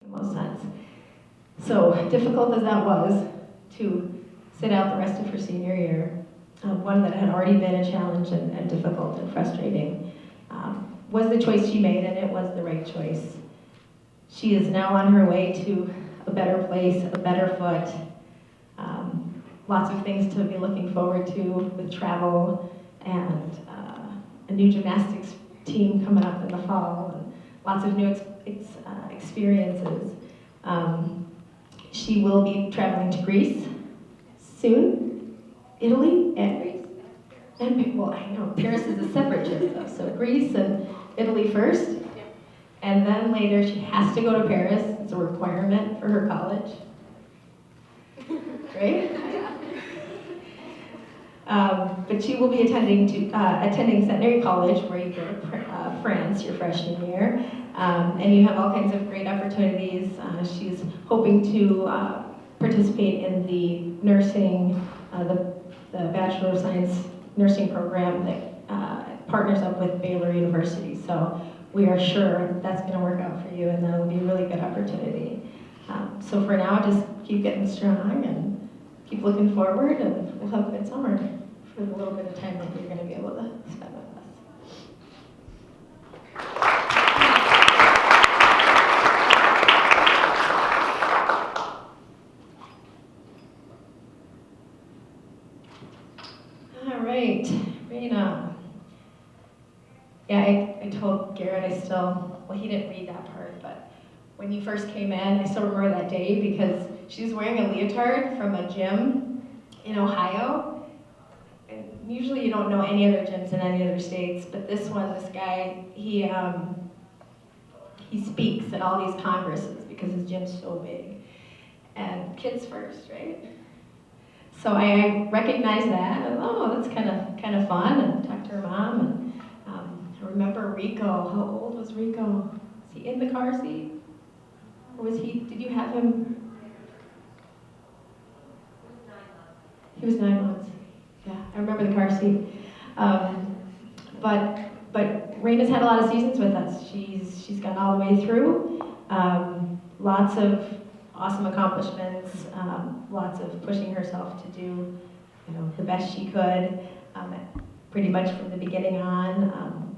the most sense. So difficult as that was to sit out the rest of her senior year, one that had already been a challenge and difficult and frustrating, was the choice she made, and it was the right choice. She is now on her way to a better place, a better foot, lots of things to be looking forward to with travel and a new gymnastics team coming up in the fall, and lots of new experiences. She will be traveling to Greece soon, Italy, and Greece. And, well, I know, Paris is a separate trip though, so Greece and Italy first, and then later she has to go to Paris. It's a requirement for her college. Right? But she will be attending Centenary College, where you go to France your freshman year, and you have all kinds of great opportunities. She's hoping to participate in the nursing, the Bachelor of Science nursing program that partners up with Baylor University. So we are sure that's going to work out for you, and that'll be a really good opportunity. So for now, just keep getting strong and keep looking forward, and we'll have a good summer for the little bit of time that you're going to be able to spend with us. All right, Raina. Yeah, I told Garrett well, he didn't read that part, but when you first came in, I still remember that day because she was wearing a leotard from a gym in Ohio. And usually you don't know any other gyms in any other states, but this guy, he speaks at all these congresses because his gym's so big. And kids first, right? So I recognized that, and that's kind of fun, and talked to her mom, and I remember Rico. How old was Rico? Was he in the car seat? Or did you have him? He was 9 months. Yeah, I remember the car seat. But Raina's had a lot of seasons with us. She's gone all the way through. Lots of awesome accomplishments. Lots of pushing herself to do, the best she could. Pretty much from the beginning on.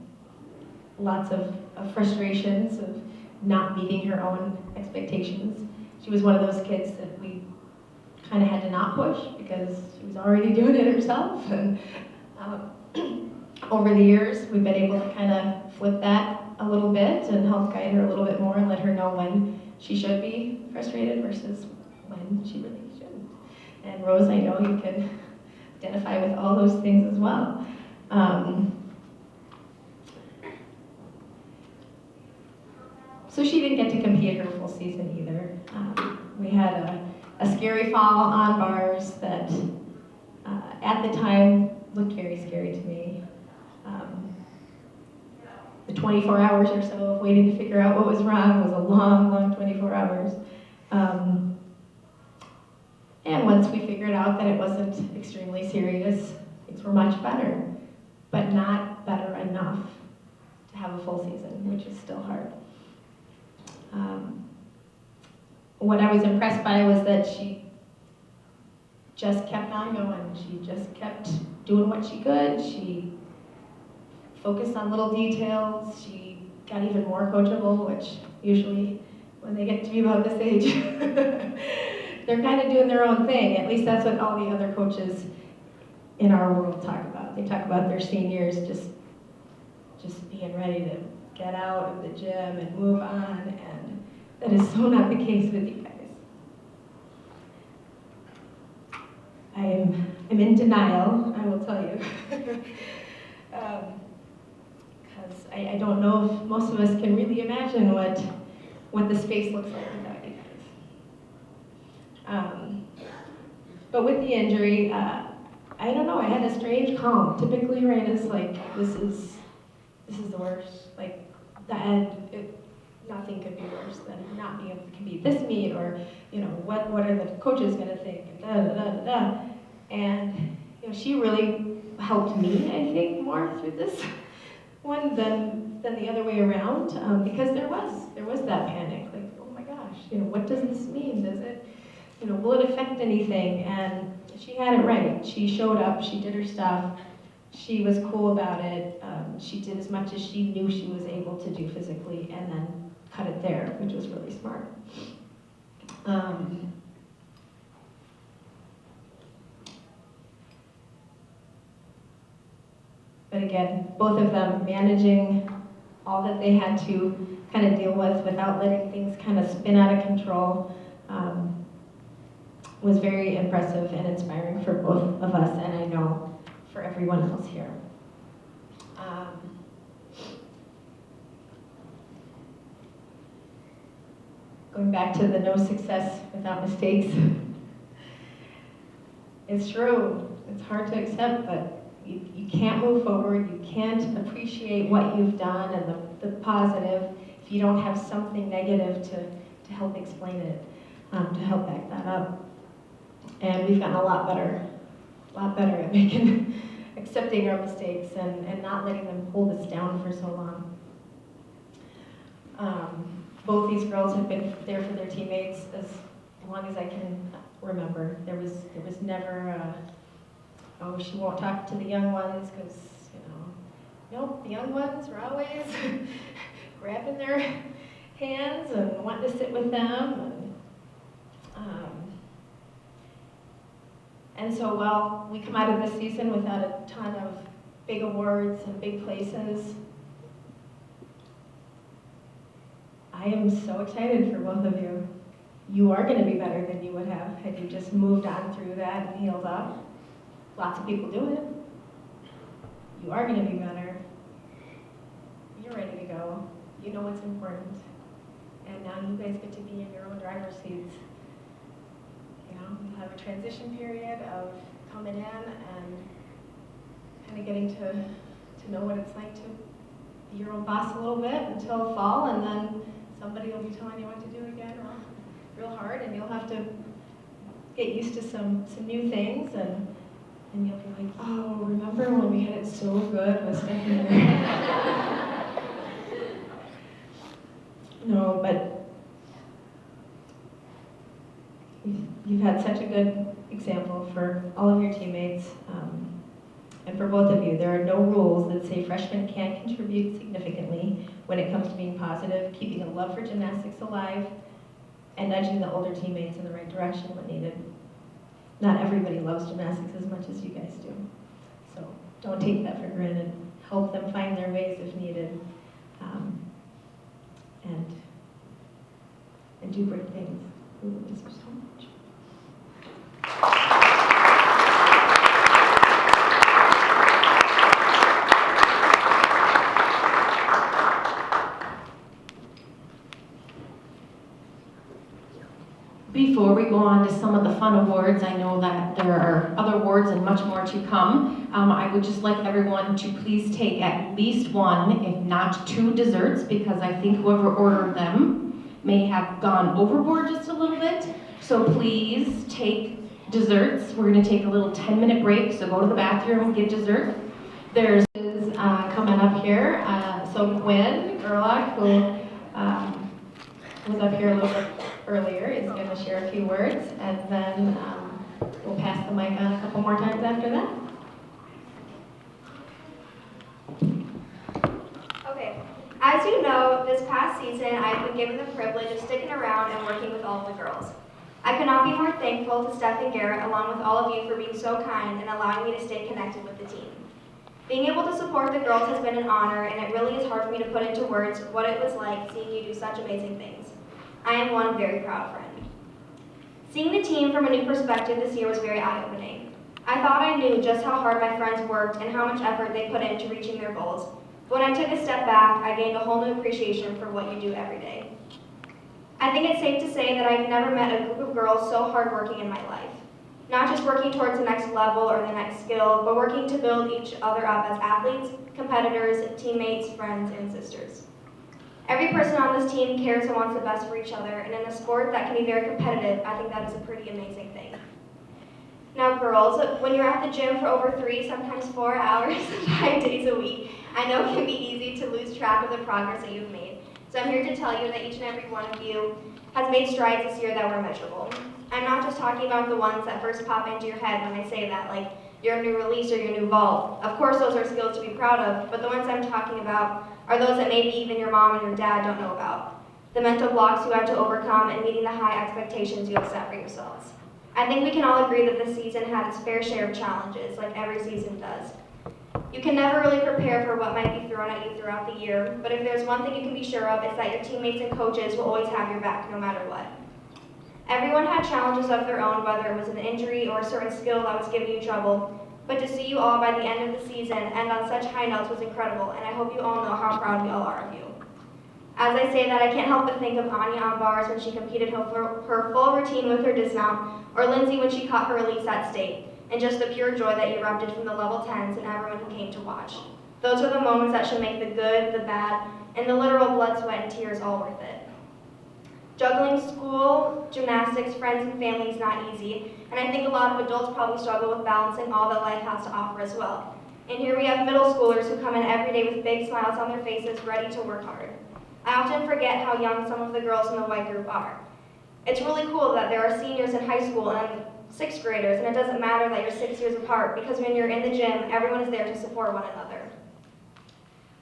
Lots of frustrations of not meeting her own expectations. She was one of those kids that we kind of had to not push because she was already doing it herself. And over the years, we've been able to kind of flip that a little bit and help guide her a little bit more and let her know when she should be frustrated versus when she really shouldn't. And Rose, I know you can identify with all those things as well. So she didn't get to compete her full season either. We had a scary fall on bars that at the time looked very scary to me. The 24 hours or so of waiting to figure out what was wrong was a long, long 24 hours. And once we figured out that it wasn't extremely serious, things were much better, but not better enough to have a full season, which is still hard. What I was impressed by was that she just kept on going. She just kept doing what she could. She focused on little details. She got even more coachable, which usually when they get to be about this age, they're kind of doing their own thing. At least that's what all the other coaches in our world talk about. They talk about their seniors just being ready to get out of the gym and move on, and that is so not the case with you guys. I'm in denial, I will tell you. Because I don't know if most of us can really imagine what the space looks like without you guys. But with the injury, I don't know, I had a strange calm. Typically, Raina's like, this is the worst. Like, nothing could be worse than not being able to compete this meet, or what are the coaches going to think, and da da da da da. And she really helped me, I think, more through this one than the other way around, because there was that panic, like, oh my gosh, what does this mean? Does it, will it affect anything? And she had it right. She showed up, she did her stuff, she was cool about it. She did as much as she knew she was able to do physically, and then cut it there, which was really smart. But again, both of them managing all that they had to kind of deal with without letting things kind of spin out of control was very impressive and inspiring for both of us, and I know for everyone else here. Going back to the no success without mistakes. It's true, it's hard to accept, but you can't move forward, you can't appreciate what you've done and the positive if you don't have something negative to help explain it, to help back that up. And we've gotten a lot better at accepting our mistakes and not letting them hold us down for so long. Both these girls have been there for their teammates as long as I can remember. There was never, oh, she won't talk to the young ones because, nope, the young ones were always grabbing their hands and wanting to sit with them. And so while we come out of this season without a ton of big awards and big places, I am so excited for both of you. You are going to be better than you would have had you just moved on through that and healed up. Lots of people do it. You are going to be better. You're ready to go. You know what's important. And now you guys get to be in your own driver's seats. You'll have a transition period of coming in and kind of getting to know what it's like to be your own boss a little bit until fall, and then somebody will be telling you what to do again real hard, and you'll have to get used to some new things, and you'll be like, oh, remember when we had it so good with Stephanie? No, but you've had such a good example for all of your teammates, and for both of you. There are no rules that say freshmen can't contribute significantly when it comes to being positive, keeping a love for gymnastics alive, and nudging the older teammates in the right direction when needed. Not everybody loves gymnastics as much as you guys do, so don't take that for granted. Help them find their ways if needed, and do great things. We will miss you so much. Before we go on to some of the fun awards, I know that there are other awards and much more to come. I would just like everyone to please take at least one, if not two, desserts, because I think whoever ordered them may have gone overboard just a little bit. So please take desserts. We're going to take a little 10-minute break, so go to the bathroom, get dessert. There's coming up here. So Gwen Gerlach, who was up here a little bit earlier, is going to share a few words, and then we'll pass the mic on a couple more times after that. Okay, as you know, this past season I've been given the privilege of sticking around and working with all of the girls. I could not be more thankful to Steph and Garrett, along with all of you, for being so kind and allowing me to stay connected with the team. Being able to support the girls has been an honor, and it really is hard for me to put into words what it was like seeing you do such amazing things. I am one very proud friend. Seeing the team from a new perspective this year was very eye-opening. I thought I knew just how hard my friends worked and how much effort they put into reaching their goals. But when I took a step back, I gained a whole new appreciation for what you do every day. I think it's safe to say that I've never met a group of girls so hardworking in my life. Not just working towards the next level or the next skill, but working to build each other up as athletes, competitors, teammates, friends, and sisters. Every person on this team cares and wants the best for each other, and in a sport that can be very competitive, I think that is a pretty amazing thing. Now girls, when you're at the gym for over 3, sometimes 4 hours, 5 days a week, I know it can be easy to lose track of the progress that you've made. So I'm here to tell you that each and every one of you has made strides this year that were measurable. I'm not just talking about the ones that first pop into your head when I say that, like your new release or your new vault. Of course, those are skills to be proud of, but the ones I'm talking about are those that maybe even your mom and your dad don't know about. The mental blocks you had to overcome and meeting the high expectations you have set for yourselves. I think we can all agree that this season had its fair share of challenges, like every season does. You can never really prepare for what might be thrown at you throughout the year, but if there's one thing you can be sure of, it's that your teammates and coaches will always have your back no matter what. Everyone had challenges of their own, whether it was an injury or a certain skill that was giving you trouble, but to see you all by the end of the season end on such high notes was incredible, and I hope you all know how proud we all are of you. As I say that, I can't help but think of Anya on bars when she completed her full routine with her dismount, or Lindsay when she caught her release at state, and just the pure joy that erupted from the level 10s and everyone who came to watch. Those are the moments that should make the good, the bad, and the literal blood, sweat, and tears all worth it. Juggling school, gymnastics, friends, and family is not easy, and I think a lot of adults probably struggle with balancing all that life has to offer as well. And here we have middle schoolers who come in every day with big smiles on their faces, ready to work hard. I often forget how young some of the girls in the white group are. It's really cool that there are seniors in high school and sixth graders, and it doesn't matter that you're 6 years apart, because when you're in the gym, everyone is there to support one another.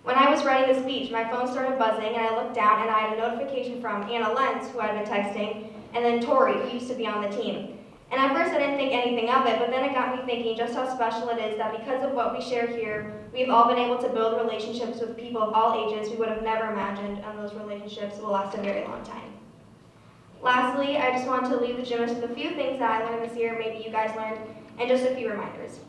When I was writing the speech, my phone started buzzing, and I looked down, and I had a notification from Anna Lenz, who I'd been texting, and then Tori, who used to be on the team. And at first I didn't think anything of it, but then it got me thinking just how special it is that because of what we share here, we've all been able to build relationships with people of all ages we would have never imagined, and those relationships will last a very long time. Lastly, I just want to leave the gymnasts with a few things that I learned this year, maybe you guys learned, and just a few reminders.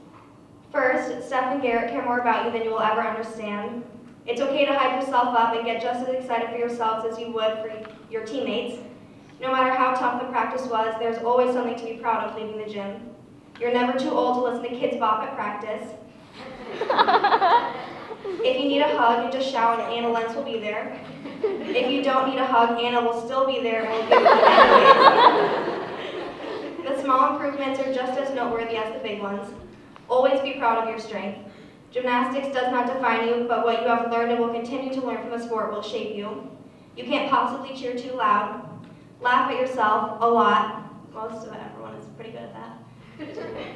First, Steph and Garrett care more about you than you will ever understand. It's okay to hype yourself up and get just as excited for yourselves as you would for your teammates. No matter how tough the practice was, there's always something to be proud of leaving the gym. You're never too old to listen to kids bop at practice. If you need a hug, you just shout and Anna Lenz will be there. If you don't need a hug, Anna will still be there and will give it anyways. The small improvements are just as noteworthy as the big ones. Always be proud of your strength. Gymnastics does not define you, but what you have learned and will continue to learn from the sport will shape you. You can't possibly cheer too loud. Laugh at yourself a lot. Most of everyone is pretty good at that.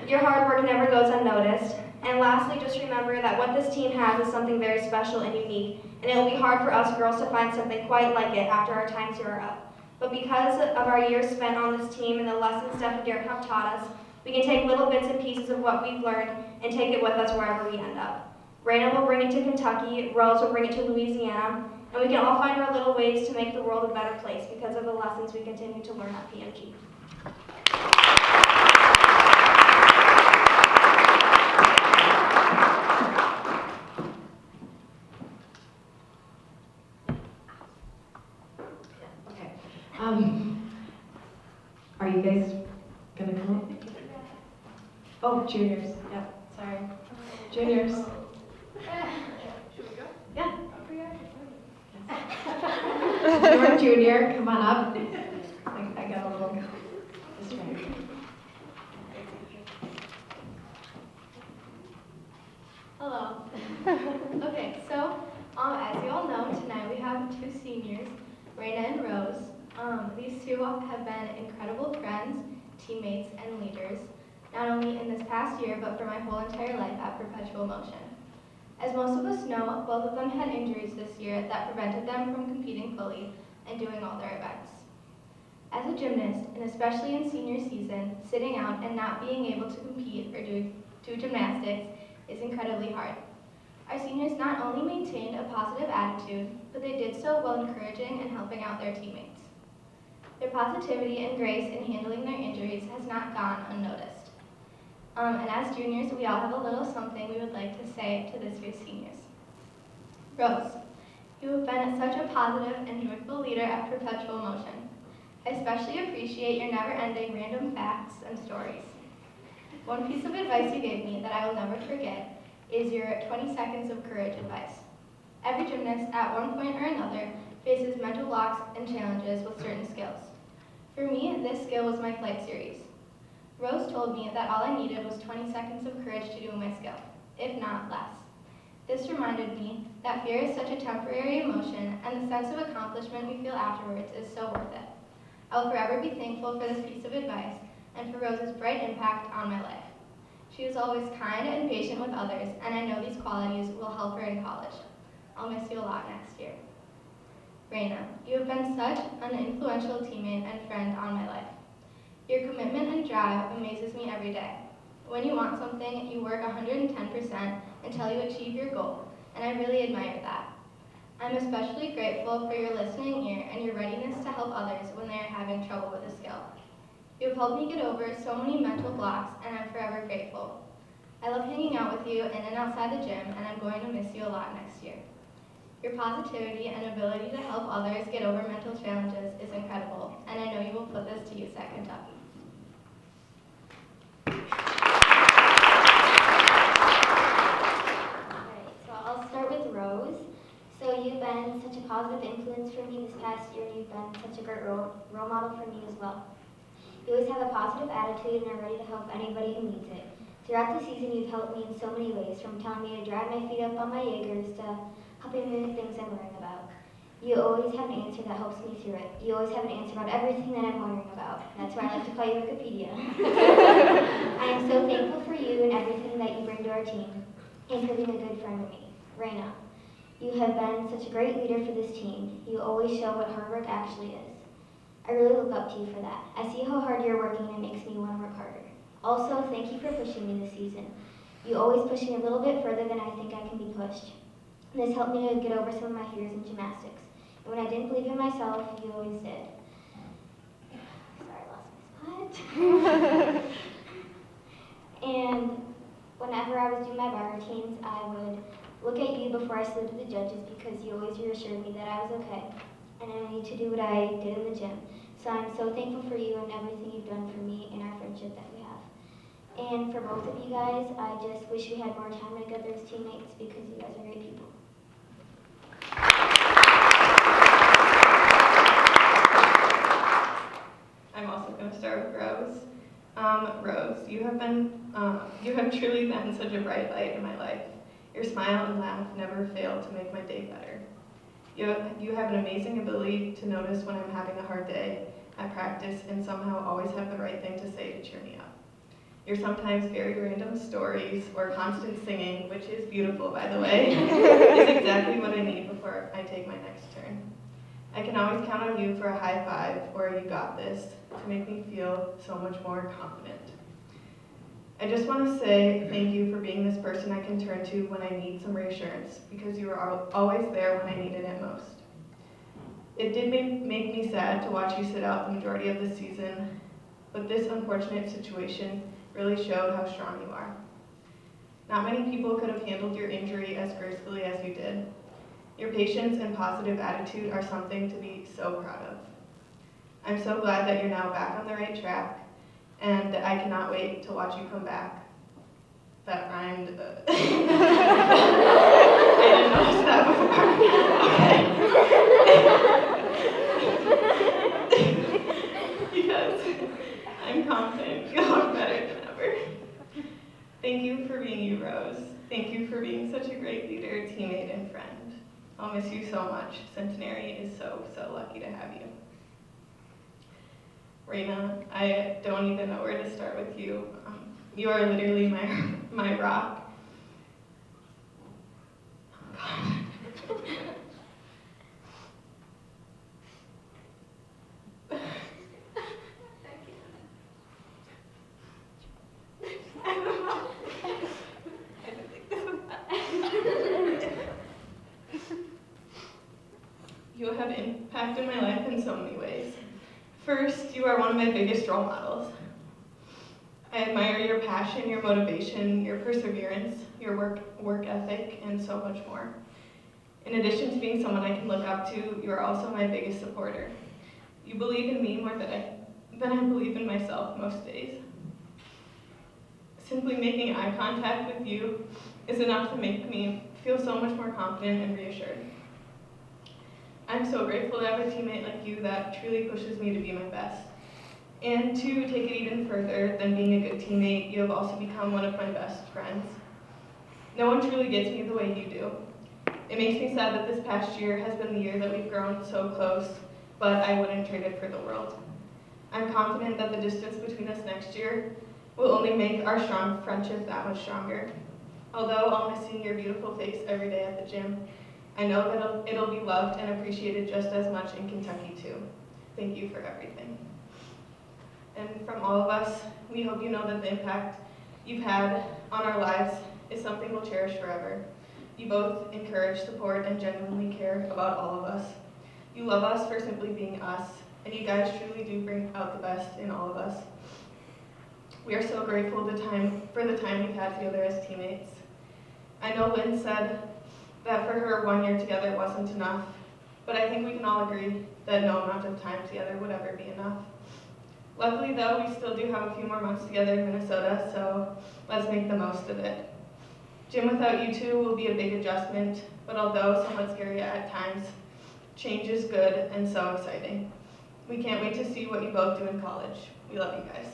Your hard work never goes unnoticed. And lastly, just remember that what this team has is something very special and unique, and it will be hard for us girls to find something quite like it after our times here are up. But because of our years spent on this team and the lessons Steph and Derek have taught us, we can take little bits and pieces of what we've learned and take it with us wherever we end up. Raina will bring it to Kentucky, Rose will bring it to Louisiana, and we can all find our little ways to make the world a better place because of the lessons we continue to learn at PMG. Are you guys gonna come up? Oh, juniors. Yeah, sorry. Juniors. Should we go? Yeah. If you're a junior, come on up. I got a little distracted. Hello. Okay, so as you all know, tonight we have two seniors, Raina and Rose. These two have been incredible friends, teammates, and leaders, not only in this past year, but for my whole entire life at Perpetual Motion. As most of us know, both of them had injuries this year that prevented them from competing fully and doing all their events. As a gymnast, and especially in senior season, sitting out and not being able to compete or do gymnastics is incredibly hard. Our seniors not only maintained a positive attitude, but they did so while encouraging and helping out their teammates. Their positivity and grace in handling their injuries has not gone unnoticed. And as juniors, we all have a little something we would like to say to this year's seniors. Rose, you have been such a positive and joyful leader at Perpetual Motion. I especially appreciate your never-ending random facts and stories. One piece of advice you gave me that I will never forget is your 20 seconds of courage advice. Every gymnast at one point or another faces mental blocks and challenges with certain skills. For me, this skill was my flight series. Rose told me that all I needed was 20 seconds of courage to do my skill, if not less. This reminded me that fear is such a temporary emotion, and the sense of accomplishment we feel afterwards is so worth it. I will forever be thankful for this piece of advice and for Rose's bright impact on my life. She was always kind and patient with others, and I know these qualities will help her in college. I'll miss you a lot next year. Raina, you have been such an influential teammate and friend on my life. Your commitment and drive amazes me every day. When you want something, you work 110% until you achieve your goal, and I really admire that. I'm especially grateful for your listening ear and your readiness to help others when they are having trouble with a skill. You have helped me get over so many mental blocks, and I'm forever grateful. I love hanging out with you in and outside the gym, and I'm going to miss you a lot next year. Your positivity and ability to help others get over mental challenges is incredible, and I know you will put this to use at Kentucky. Alright, so I'll start with Rose. So you've been such a positive influence for me this past year, and you've been such a great role model for me as well. You always have a positive attitude and are ready to help anybody who needs it. Throughout the season, you've helped me in so many ways, from telling me to drive my feet up on my Jaegers to helping me with things I'm learning about. You always have an answer that helps me through it. You always have an answer about everything that I'm wondering about. That's why I like to call you Wikipedia. I am so thankful for you and everything that you bring to our team, and for being a good friend to me. Raina, you have been such a great leader for this team. You always show what hard work actually is. I really look up to you for that. I see how hard you're working, and it makes me want to work harder. Also, thank you for pushing me this season. You always push me a little bit further than I think I can be pushed. This helped me to get over some of my fears in gymnastics. And when I didn't believe in myself, you always did. Sorry, I lost my spot. And whenever I was doing my bar routines, I would look at you before I slid to the judges, because you always reassured me that I was okay, and I need to do what I did in the gym. So I'm so thankful for you and everything you've done for me and our friendship that we have. And for both of you guys, I just wish we had more time together as teammates, because you guys are great people. I'm also going to start with Rose. Rose, you have truly been such a bright light in my life. Your smile and laugh never fail to make my day better. You have an amazing ability to notice when I'm having a hard day at practice, and somehow always have the right thing to say to cheer me up. Your sometimes very random stories or constant singing, which is beautiful by the way, is exactly what I need before I take my next turn. I can always count on you for a high five or a "you got this" to make me feel so much more confident. I just want to say thank you for being this person I can turn to when I need some reassurance, because you are always there when I needed it most. It did make me sad to watch you sit out the majority of the season, but this unfortunate situation really showed how strong you are. Not many people could have handled your injury as gracefully as you did. Your patience and positive attitude are something to be so proud of. I'm so glad that you're now back on the right track, and I cannot wait to watch you come back. That rhymed. I didn't notice that before. Because I'm confident you'll look better than ever. Thank you for being you, Rose. Thank you for being such a great leader, teammate, and friend. I'll miss you so much. Centenary is so lucky to have you. Raina, I don't even know where to start with you. You are literally my rock. Oh, God. You have impacted my life in so many ways. First, you are one of my biggest role models. I admire your passion, your motivation, your perseverance, your work ethic, and so much more. In addition to being someone I can look up to, you are also my biggest supporter. You believe in me more than I believe in myself most days. Simply making eye contact with you is enough to make me feel so much more confident and reassured. I'm so grateful to have a teammate like you that truly pushes me to be my best. And to take it even further than being a good teammate, you have also become one of my best friends. No one truly gets me the way you do. It makes me sad that this past year has been the year that we've grown so close, but I wouldn't trade it for the world. confident that the distance between us next year will only make our strong friendship that much stronger. Although I'll miss seeing your beautiful face every day at the gym, I know that it'll be loved and appreciated just as much in Kentucky too. Thank you for everything. And from all of us, we hope you know that the impact you've had on our lives is something we'll cherish forever. You both encourage, support, and genuinely care about all of us. You love us for simply being us, and you guys truly do bring out the best in all of us. We are so grateful for the time we've had together as teammates. I know Lynn said that for her 1 year together wasn't enough, but I think we can all agree that no amount of time together would ever be enough. Luckily though, we still do have a few more months together in Minnesota, so let's make the most of it. Gym without you two will be a big adjustment, but although somewhat scary at times, change is good and so exciting. We can't wait to see what you both do in college. We love you guys.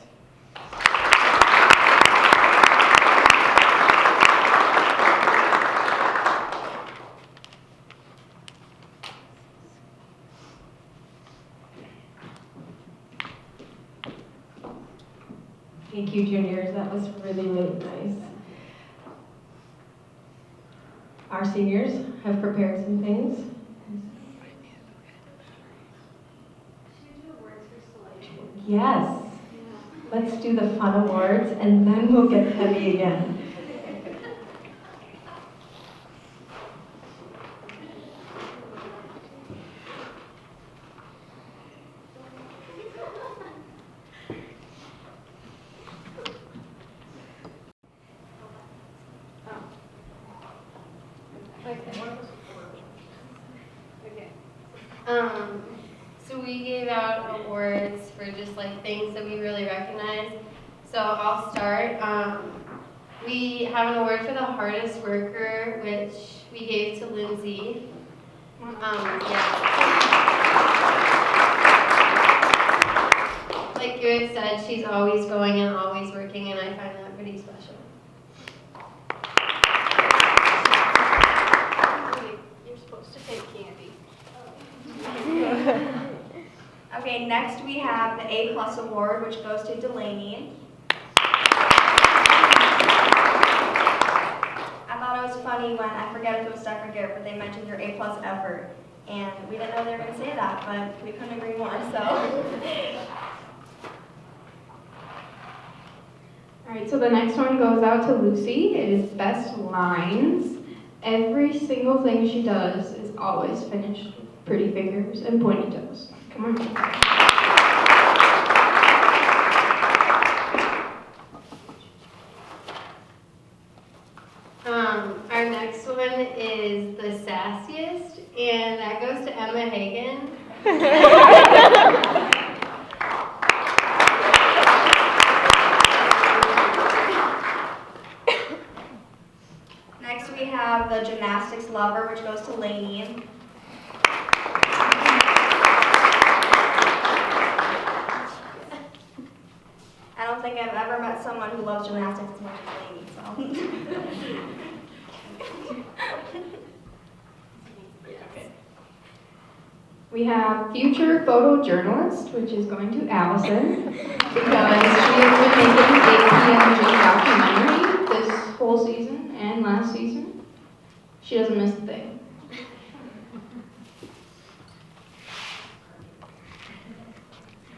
Thank you, juniors. That was really, really nice. Our seniors have prepared some things. Should we do awards for Soleil? Yes. Let's do the fun awards, and then we'll get heavy again. So we gave out awards for just like things that we really recognize. So I'll start. We have an award for the hardest worker, which we gave to Lindsay. Like you had said, she's always going and always working, and I find that pretty special. You're supposed to take candy. Okay, next we have the A+ award, which goes to Delaney. I thought it was funny when, I forget if it was Steph or Garrett, but they mentioned your A+ effort. And we didn't know they were going to say that, but we couldn't agree more, so. All right, so the next one goes out to Lucy. It is best lines. Every single thing she does is always finished with pretty fingers and pointy toes. Come on. Our next one is the sassiest, and that goes to Emma Hagan. Next we have the gymnastics lover, which goes to Lainey. I don't think I've ever met someone who loves gymnastics as much as Lainey, so. We have future photojournalist, which is going to Allison, because she has been making a PMG documentary this whole season and last season. She doesn't miss a thing.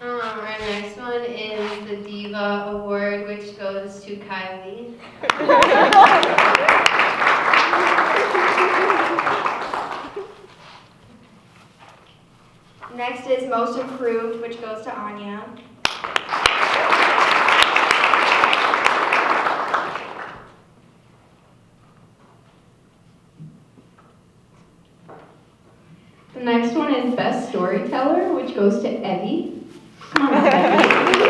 Our next one is the Diva Award, which goes to Kylie. Next is most improved, which goes to Anya. The next one is best storyteller, which goes to Evie. Come on up, Evie.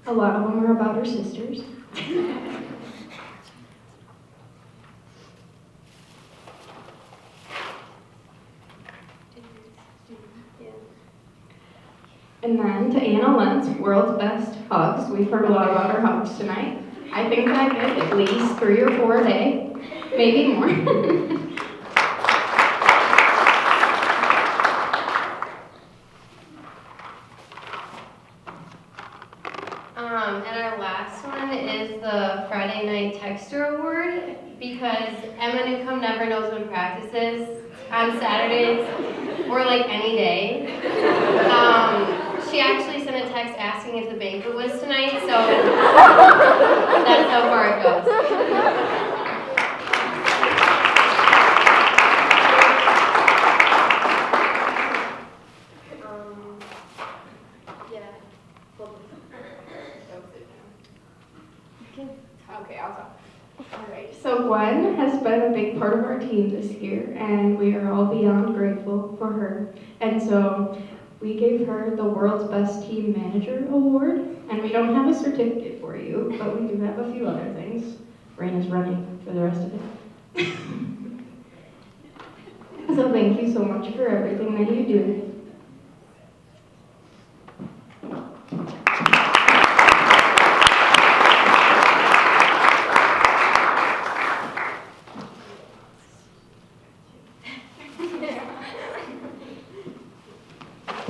A lot of them are about her sisters. And then to Anna Lentz, world's best hugs. We've heard a lot about her hugs tonight. I think I get at least 3 or 4 a day, maybe more. always, or like any day. She actually sent a text asking if the banquet was tonight, so that's how far it goes. Okay, I'll talk. Alright, so Gwen has been a big part of our team this year, and we are all beyond grateful for her. And so we gave her the World's Best Team Manager Award, and we don't have a certificate for you, but we do have a few other things. Raina's running for the rest of it. So thank you so much for everything that you do.